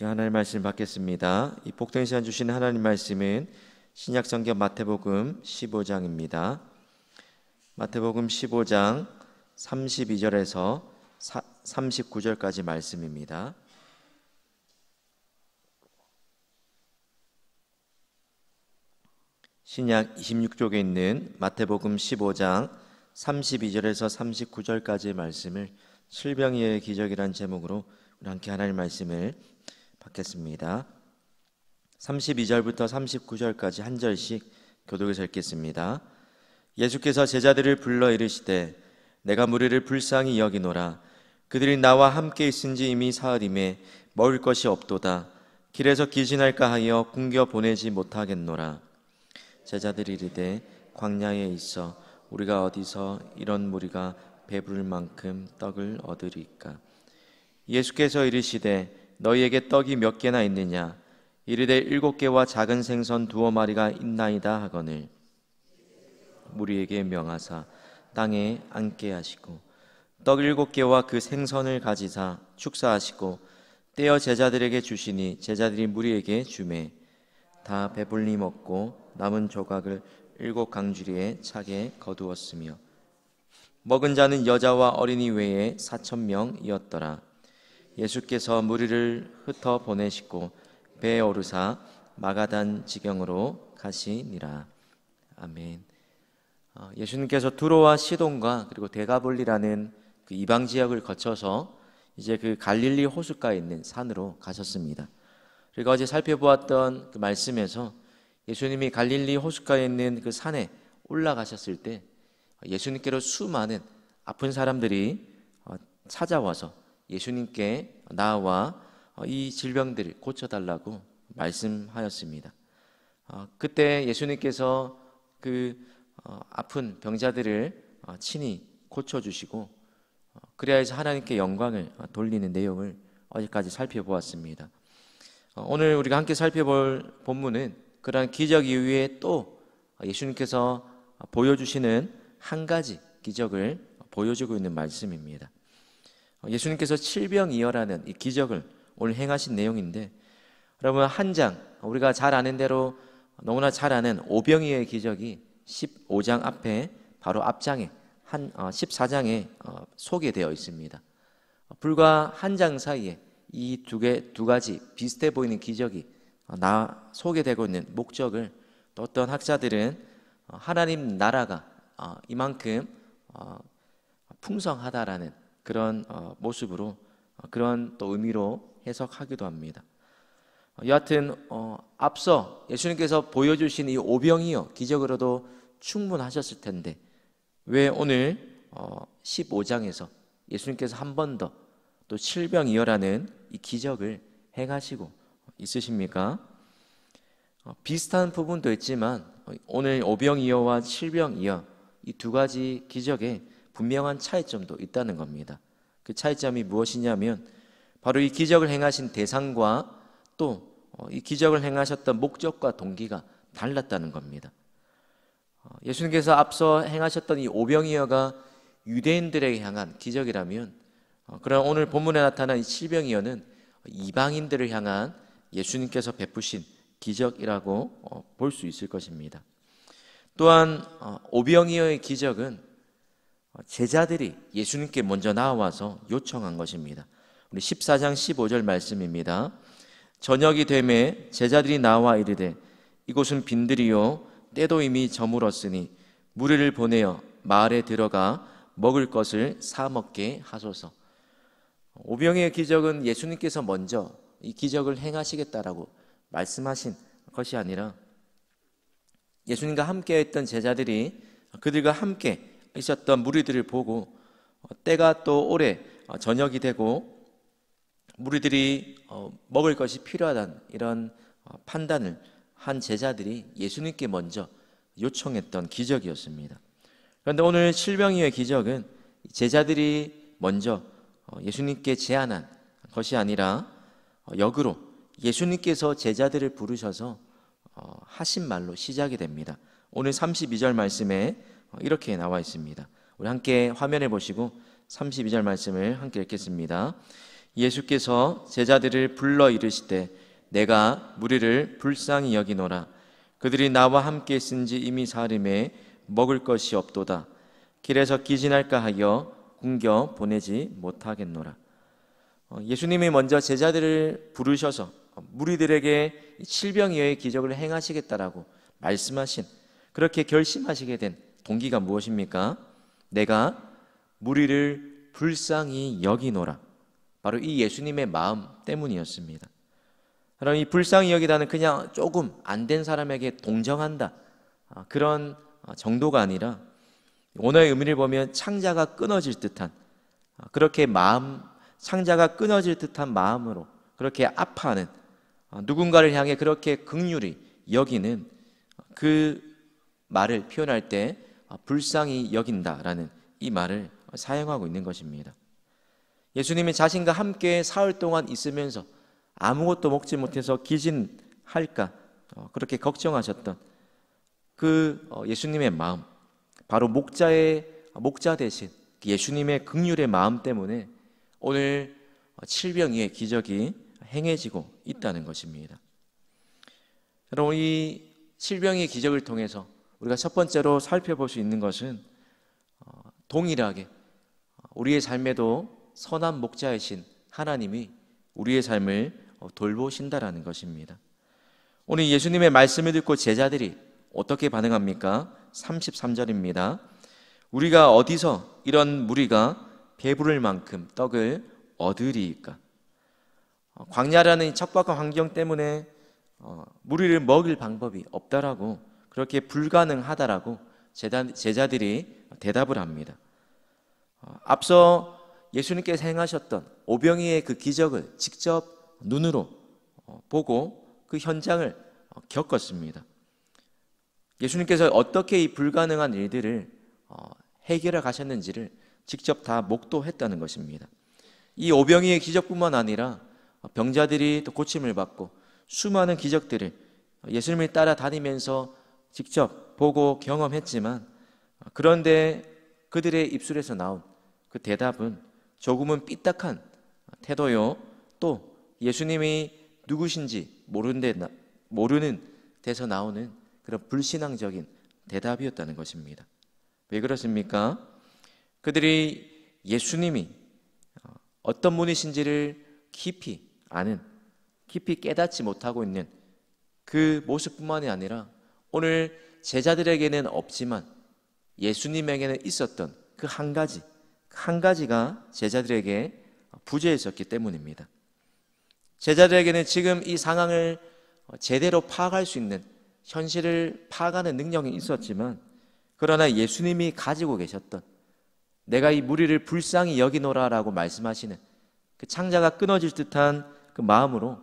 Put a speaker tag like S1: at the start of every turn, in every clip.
S1: 하나님 말씀 받겠습니다. 이 복된 시간 주신 하나님 말씀은 신약성경 마태복음 15장입니다. 마태복음 15장 32절에서 39절까지 말씀입니다. 신약 26쪽에 있는 마태복음 15장 32절에서 39절까지의 말씀을 칠병이의 기적이란 제목으로 우리 함께 하나님 말씀을 받겠습니다. 32절부터 39절까지 한 절씩 교독해서 읽겠습니다. 예수께서 제자들을 불러 이르시되 내가 무리를 불쌍히 여기노라. 그들이 나와 함께 있은지 이미 사흘임에 먹을 것이 없도다. 길에서 기진할까 하여 굶겨 보내지 못하겠노라. 제자들이 이르되 광야에 있어 우리가 어디서 이런 무리가 배부를 만큼 떡을 얻으리까. 예수께서 이르시되 너희에게 떡이 몇 개나 있느냐. 이르되 7개와 작은 생선 2마리가 있나이다 하거늘 무리에게 명하사 땅에 앉게 하시고 떡 7개와 그 생선을 가지사 축사하시고 떼어 제자들에게 주시니 제자들이 무리에게 주매 다 배불리 먹고 남은 조각을 7강주리에 차게 거두었으며 먹은 자는 여자와 어린이 외에 4,000명이었더라. 예수께서 무리를 흩어 보내시고 배에 오르사 마가단 지경으로 가시니라. 아멘. 예수님께서 두로와 시돈과 그리고 데가볼리라는 그 이방 지역을 거쳐서 이제 그 갈릴리 호숫가에 있는 산으로 가셨습니다. 그리고 어제 살펴보았던 그 말씀에서 예수님이 갈릴리 호숫가에 있는 그 산에 올라가셨을 때 예수님께로 수많은 아픈 사람들이 찾아와서 예수님께 나와 이 질병들을 고쳐달라고 말씀하였습니다. 그때 예수님께서 그 아픈 병자들을 친히 고쳐주시고 그래야 해서 하나님께 영광을 돌리는 내용을 어제까지 살펴보았습니다. 오늘 우리가 함께 살펴볼 본문은 그러한 기적 이후에 또 예수님께서 보여주시는 한 가지 기적을 보여주고 있는 말씀입니다. 예수님께서 칠병이어라는 이 기적을 오늘 행하신 내용인데, 여러분 한 장 우리가 잘 아는 대로 너무나 잘 아는 오병이어의 기적이 15장 앞에 바로 앞장에 14장에 소개되어 있습니다. 불과 한 장 사이에 이 두 가지 비슷해 보이는 기적이 소개되고 있는 목적을 또 어떤 학자들은 하나님 나라가 이만큼 풍성하다라는 그런 모습으로 그런 또 의미로 해석하기도 합니다. 여하튼 앞서 예수님께서 보여주신 이 오병이어 기적으로도 충분하셨을 텐데 왜 오늘 15장에서 예수님께서 한 번 더 또 칠병이어라는 이 기적을 행하시고 있으십니까? 비슷한 부분도 있지만 오늘 오병이어와 칠병이어 이 두 가지 기적에 분명한 차이점도 있다는 겁니다. 그 차이점이 무엇이냐면 바로 이 기적을 행하신 대상과 또 이 기적을 행하셨던 목적과 동기가 달랐다는 겁니다. 예수님께서 앞서 행하셨던 이 오병이어가 유대인들에게 향한 기적이라면 그러나 오늘 본문에 나타난 이 칠병이어는 이방인들을 향한 예수님께서 베푸신 기적이라고 볼 수 있을 것입니다. 또한 오병이어의 기적은 제자들이 예수님께 먼저 나와서 요청한 것입니다. 우리 14장 15절 말씀입니다. 저녁이 되매 제자들이 나와 이르되 이곳은 빈들이요 때도 이미 저물었으니 무리를 보내어 마을에 들어가 먹을 것을 사 먹게 하소서. 오병이어의 기적은 예수님께서 먼저 이 기적을 행하시겠다라고 말씀하신 것이 아니라 예수님과 함께 했던 제자들이 그들과 함께 있었던 무리들을 보고 때가 또 오래 저녁이 되고 무리들이 먹을 것이 필요하다는 이런 판단을 한 제자들이 예수님께 먼저 요청했던 기적이었습니다. 그런데 오늘 칠병이어의 기적은 제자들이 먼저 예수님께 제안한 것이 아니라 역으로 예수님께서 제자들을 부르셔서 하신 말로 시작이 됩니다. 오늘 32절 말씀에 이렇게 나와 있습니다. 우리 함께 화면에 보시고 32절 말씀을 함께 읽겠습니다. 예수께서 제자들을 불러 이르시되 내가 무리를 불쌍히 여기노라. 그들이 나와 함께 있은지 이미 사흘임에 먹을 것이 없도다. 길에서 기진할까 하여 굶겨 보내지 못하겠노라. 예수님이 먼저 제자들을 부르셔서 무리들에게 질병이의 기적을 행하시겠다라고 말씀하신, 그렇게 결심하시게 된 동기가 무엇입니까? 내가 무리를 불쌍히 여기노라. 바로 이 예수님의 마음 때문이었습니다. 그럼 이 불쌍히 여기다는 그냥 조금 안 된 사람에게 동정한다, 그런 정도가 아니라 원어의 의미를 보면 창자가 끊어질 듯한, 그렇게 창자가 끊어질 듯한 마음으로 그렇게 아파하는, 누군가를 향해 그렇게 긍휼히 여기는 그 말을 표현할 때 불쌍히 여긴다라는 이 말을 사용하고 있는 것입니다. 예수님이 자신과 함께 사흘 동안 있으면서 아무것도 먹지 못해서 기진할까 그렇게 걱정하셨던 그 예수님의 마음, 바로 목자 대신 예수님의 긍휼의 마음 때문에 오늘 칠병이의 기적이 행해지고 있다는 것입니다. 여러분, 이 칠병이의 기적을 통해서 우리가 첫 번째로 살펴볼 수 있는 것은 동일하게 우리의 삶에도 선한 목자이신 하나님이 우리의 삶을 돌보신다라는 것입니다. 오늘 예수님의 말씀을 듣고 제자들이 어떻게 반응합니까? 33절입니다. 우리가 어디서 이런 무리가 배부를 만큼 떡을 얻으리이까? 광야라는 척박한 환경 때문에 무리를 먹일 방법이 없다라고, 그렇게 불가능하다라고 제자들이 대답을 합니다. 앞서 예수님께서 행하셨던 오병이의 그 기적을 직접 눈으로 보고 그 현장을 겪었습니다. 예수님께서 어떻게 이 불가능한 일들을 해결해 가셨는지를 직접 다 목도했다는 것입니다. 이 오병이의 기적뿐만 아니라 병자들이 또 고침을 받고 수많은 기적들을 예수님을 따라다니면서 직접 보고 경험했지만, 그런데 그들의 입술에서 나온 그 대답은 조금은 삐딱한 태도요, 또 예수님이 누구신지 모르는 데서 나오는 그런 불신앙적인 대답이었다는 것입니다. 왜 그렇습니까? 그들이 예수님이 어떤 분이신지를 깊이 아는, 깊이 깨닫지 못하고 있는 그 모습뿐만이 아니라 오늘 제자들에게는 없지만 예수님에게는 있었던 그 한 가지가 제자들에게 부재했었기 때문입니다. 제자들에게는 지금 이 상황을 제대로 파악할 수 있는, 현실을 파악하는 능력이 있었지만, 그러나 예수님이 가지고 계셨던, 내가 이 무리를 불쌍히 여기노라라고 말씀하시는 그 창자가 끊어질 듯한 그 마음으로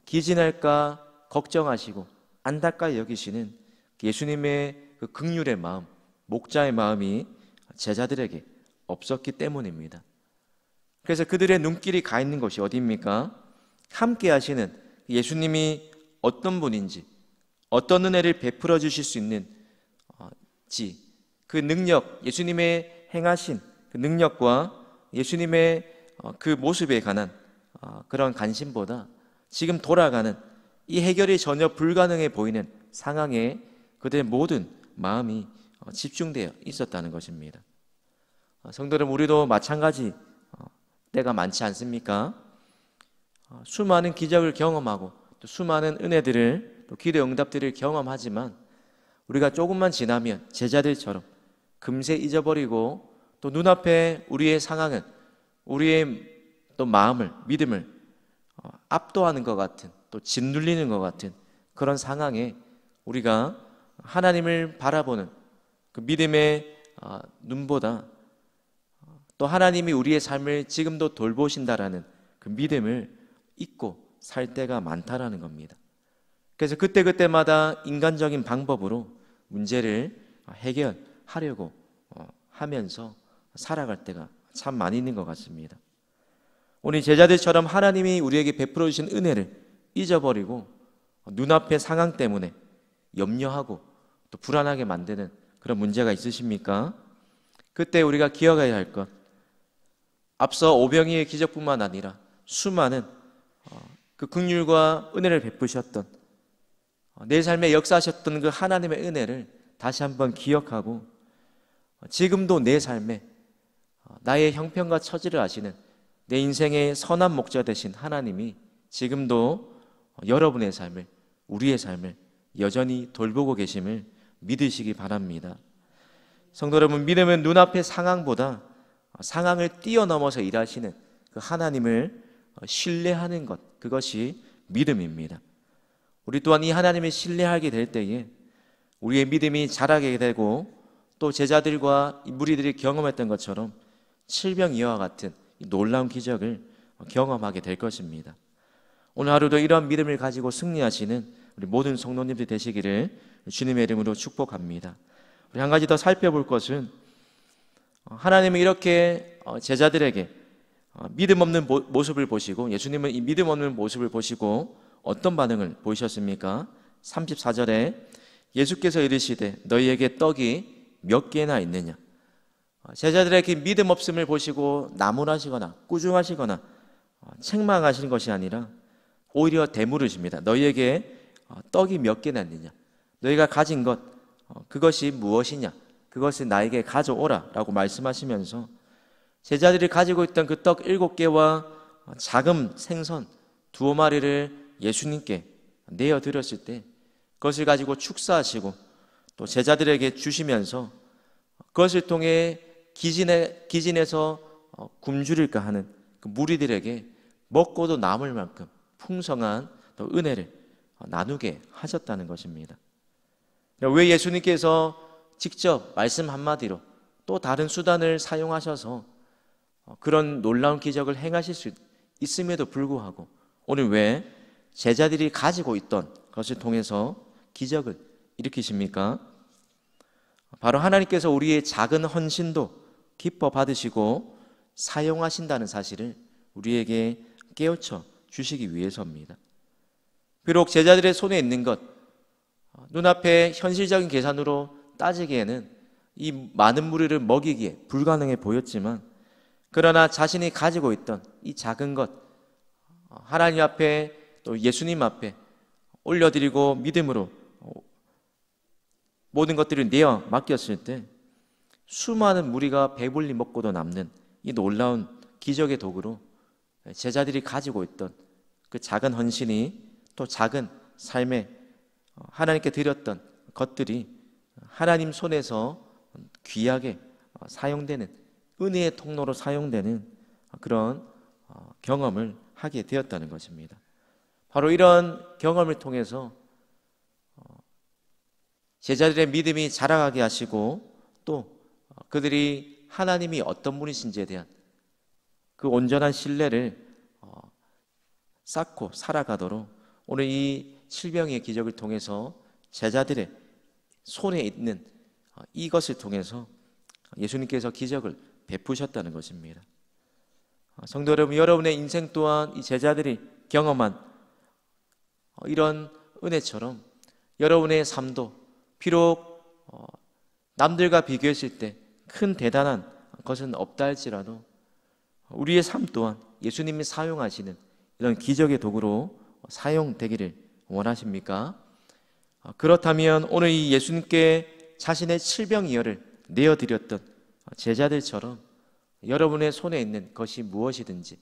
S1: 기진할까 걱정하시고 안타까이 여기시는 예수님의 그 긍휼의 마음, 목자의 마음이 제자들에게 없었기 때문입니다. 그래서 그들의 눈길이 가 있는 것이 어디입니까? 함께 하시는 예수님이 어떤 분인지, 어떤 은혜를 베풀어 주실 수 있는지, 그 능력, 예수님의 행하신 그 능력과 예수님의 그 모습에 관한 그런 관심보다 지금 돌아가는 이 해결이 전혀 불가능해 보이는 상황에 그들의 모든 마음이 집중되어 있었다는 것입니다. 성도 여러분, 우리도 마찬가지 때가 많지 않습니까? 수많은 기적을 경험하고 또 수많은 은혜들을, 또 기도 응답들을 경험하지만 우리가 조금만 지나면 제자들처럼 금세 잊어버리고, 또 눈앞에 우리의 상황은 우리의 또 마음을, 믿음을 압도하는 것 같은, 또 짓눌리는 것 같은 그런 상황에 우리가 하나님을 바라보는 그 믿음의 눈보다 또 하나님이 우리의 삶을 지금도 돌보신다라는 그 믿음을 잊고 살 때가 많다라는 겁니다. 그래서 그때마다 인간적인 방법으로 문제를 해결하려고 하면서 살아갈 때가 참 많이 있는 것 같습니다. 오늘 제자들처럼 하나님이 우리에게 베풀어 주신 은혜를 잊어버리고 눈앞의 상황 때문에 염려하고 또 불안하게 만드는 그런 문제가 있으십니까? 그때 우리가 기억해야 할 것, 앞서 오병이의 기적뿐만 아니라 수많은 그 긍휼과 은혜를 베푸셨던 내 삶에 역사하셨던 그 하나님의 은혜를 다시 한번 기억하고 지금도 내 삶에 나의 형편과 처지를 아시는 내 인생의 선한 목자 되신 하나님이 지금도 여러분의 삶을, 우리의 삶을 여전히 돌보고 계심을 믿으시기 바랍니다. 성도 여러분, 믿음은 눈앞의 상황보다 상황을 뛰어넘어서 일하시는 그 하나님을 신뢰하는 것, 그것이 믿음입니다. 우리 또한 이 하나님을 신뢰하게 될 때에 우리의 믿음이 자라게 되고 또 제자들과 무리들이 경험했던 것처럼 칠병이와 같은 놀라운 기적을 경험하게 될 것입니다. 오늘 하루도 이러한 믿음을 가지고 승리하시는 우리 모든 성도님들 되시기를 주님의 이름으로 축복합니다. 우리 한 가지 더 살펴볼 것은 하나님은 이렇게 제자들에게 믿음 없는 모습을 보시고, 예수님은 이 믿음 없는 모습을 보시고 어떤 반응을 보이셨습니까? 34절에 예수께서 이르시되 너희에게 떡이 몇 개나 있느냐. 제자들에게 믿음 없음을 보시고 나무라시거나 꾸중하시거나 책망하시는 것이 아니라 오히려 되물으십니다. 너희에게 떡이 몇 개나 있느냐. 너희가 가진 것 그것이 무엇이냐. 그것을 나에게 가져오라 라고 말씀하시면서 제자들이 가지고 있던 그 떡 7개와 작은 생선 2마리를 예수님께 내어드렸을 때 그것을 가지고 축사하시고 또 제자들에게 주시면서 그것을 통해 기진에서 굶주릴까 하는 그 무리들에게 먹고도 남을 만큼 풍성한 또 은혜를 나누게 하셨다는 것입니다. 왜 예수님께서 직접 말씀 한마디로 또 다른 수단을 사용하셔서 그런 놀라운 기적을 행하실 수 있음에도 불구하고 오늘 왜 제자들이 가지고 있던 것을 통해서 기적을 일으키십니까? 바로 하나님께서 우리의 작은 헌신도 기뻐 받으시고 사용하신다는 사실을 우리에게 깨우쳐 주시기 위해서입니다. 비록 제자들의 손에 있는 것, 눈앞에 현실적인 계산으로 따지기에는 이 많은 무리를 먹이기에 불가능해 보였지만, 그러나 자신이 가지고 있던 이 작은 것 하나님 앞에 또 예수님 앞에 올려드리고 믿음으로 모든 것들을 내어 맡겼을 때 수많은 무리가 배불리 먹고도 남는 이 놀라운 기적의 도구로 제자들이 가지고 있던 그 작은 헌신이 또 작은 삶에 하나님께 드렸던 것들이 하나님 손에서 귀하게 사용되는 은혜의 통로로 사용되는 그런 경험을 하게 되었다는 것입니다. 바로 이런 경험을 통해서 제자들의 믿음이 자라가게 하시고 또 그들이 하나님이 어떤 분이신지에 대한 그 온전한 신뢰를 쌓고 살아가도록 오늘 이 칠병의 기적을 통해서 제자들의 손에 있는 이것을 통해서 예수님께서 기적을 베푸셨다는 것입니다. 성도 여러분, 여러분의 인생 또한 이 제자들이 경험한 이런 은혜처럼 여러분의 삶도 비록 남들과 비교했을 때 큰 대단한 것은 없다 할지라도 우리의 삶 또한 예수님이 사용하시는 이런 기적의 도구로 사용되기를 원하십니까? 그렇다면 오늘 이 예수님께 자신의 칠병이어를 내어드렸던 제자들처럼 여러분의 손에 있는 것이 무엇이든지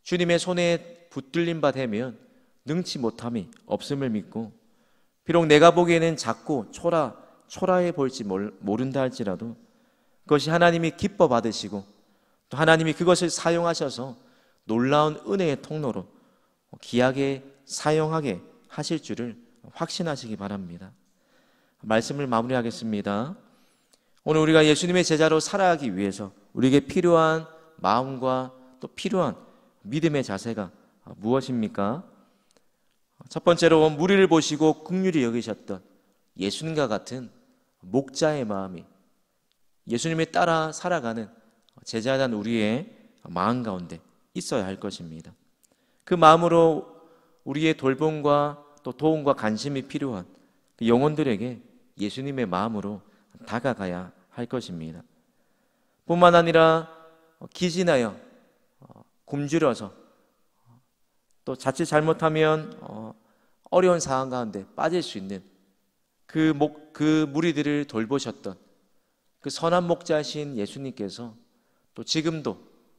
S1: 주님의 손에 붙들린 바 되면 능치 못함이 없음을 믿고, 비록 내가 보기에는 작고 초라해 보일지 모른다 할지라도 그것이 하나님이 기뻐 받으시고 또 하나님이 그것을 사용하셔서 놀라운 은혜의 통로로 귀하게 사용하게 하실 줄을 확신하시기 바랍니다. 말씀을 마무리하겠습니다. 오늘 우리가 예수님의 제자로 살아가기 위해서 우리에게 필요한 마음과 또 필요한 믿음의 자세가 무엇입니까? 첫 번째로 무리를 보시고 긍휼히 여기셨던 예수님과 같은 목자의 마음이 예수님을 따라 살아가는 제자된 우리의 마음 가운데 있어야 할 것입니다. 그 마음으로 우리의 돌봄과 또 도움과 관심이 필요한 영혼들에게 예수님의 마음으로 다가가야 할 것입니다. 뿐만 아니라 기진하여 굶주려서 또 자칫 잘못하면 어려운 상황 가운데 빠질 수 있는 그 무리들을 돌보셨던 그 선한 목자신 예수님께서 또 지금도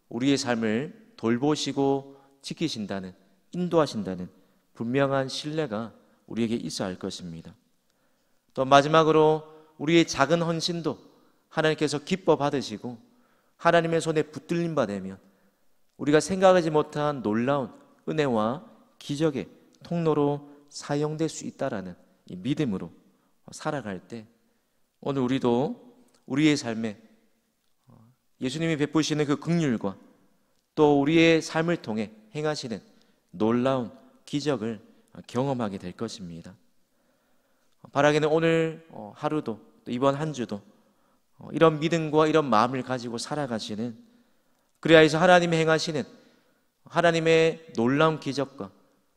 S1: 우리의 삶을 돌보시고 지키신다는, 인도하신다는 분명한 신뢰가 우리에게 있어야 할 것입니다. 또 마지막으로 우리의 작은 헌신도 하나님께서 기뻐 받으시고 하나님의 손에 붙들림 받으면 우리가 생각하지 못한 놀라운 은혜와 기적의 통로로 사용될 수 있다라는 이 믿음으로 살아갈 때 오늘 우리도 우리의 삶에 예수님이 베푸시는 그 긍휼과 또 우리의 삶을 통해 행하시는 놀라운 기적을 경험하게 될 것입니다. 바라기는 오늘 하루도 또 이번 한 주도 이런 믿음과 이런 마음을 가지고 살아가시는, 그래야 해서 하나님이 행하시는 하나님의 놀라운 기적과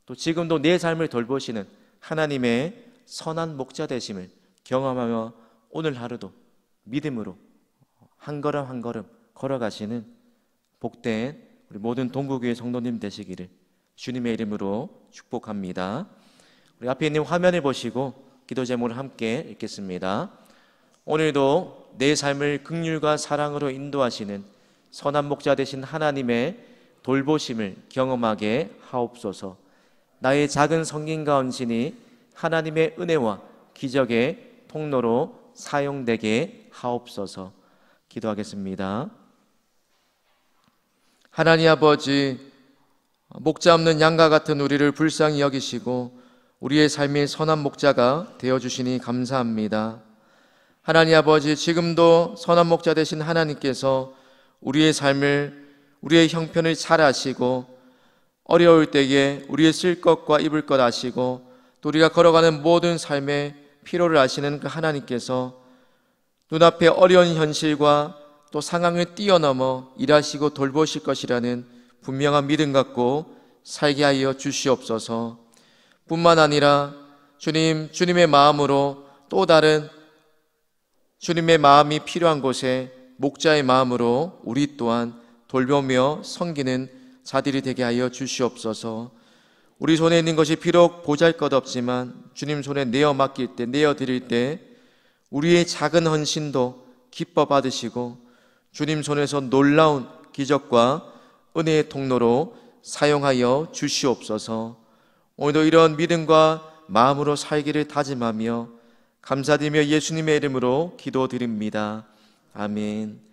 S1: 또 지금도 내 삶을 돌보시는 하나님의 선한 목자 되심을 경험하며 오늘 하루도 믿음으로 한 걸음 한 걸음 걸어가시는 복된 우리 모든 동구교회 성도님 되시기를 주님의 이름으로 축복합니다. 우리 앞에 있는 화면을 보시고 기도 제목을 함께 읽겠습니다. 오늘도 내 삶을 긍휼과 사랑으로 인도하시는 선한 목자 되신 하나님의 돌보심을 경험하게 하옵소서. 나의 작은 성gin과 헌신이 하나님의 은혜와 기적의 통로로 사용되게 하옵소서. 기도하겠습니다. 하나님 아버지, 목자 없는 양과 같은 우리를 불쌍히 여기시고 우리의 삶의 선한 목자가 되어주시니 감사합니다. 하나님 아버지, 지금도 선한 목자 되신 하나님께서 우리의 삶을, 우리의 형편을 잘 아시고 어려울 때에 우리의 쓸 것과 입을 것 아시고 또 우리가 걸어가는 모든 삶의 필요를 아시는 그 하나님께서 눈앞에 어려운 현실과 또 상황을 뛰어넘어 일하시고 돌보실 것이라는 분명한 믿음 갖고 살게 하여 주시옵소서. 뿐만 아니라 주님의 마음으로 또 다른 주님의 마음이 필요한 곳에 목자의 마음으로 우리 또한 돌보며 섬기는 자들이 되게 하여 주시옵소서. 우리 손에 있는 것이 비록 보잘것없지만 주님 손에 내어 맡길 때, 내어 드릴 때 우리의 작은 헌신도 기뻐 받으시고 주님 손에서 놀라운 기적과 은혜의 통로로 사용하여 주시옵소서. 오늘도 이런 믿음과 마음으로 살기를 다짐하며 감사드리며 예수님의 이름으로 기도드립니다. 아멘.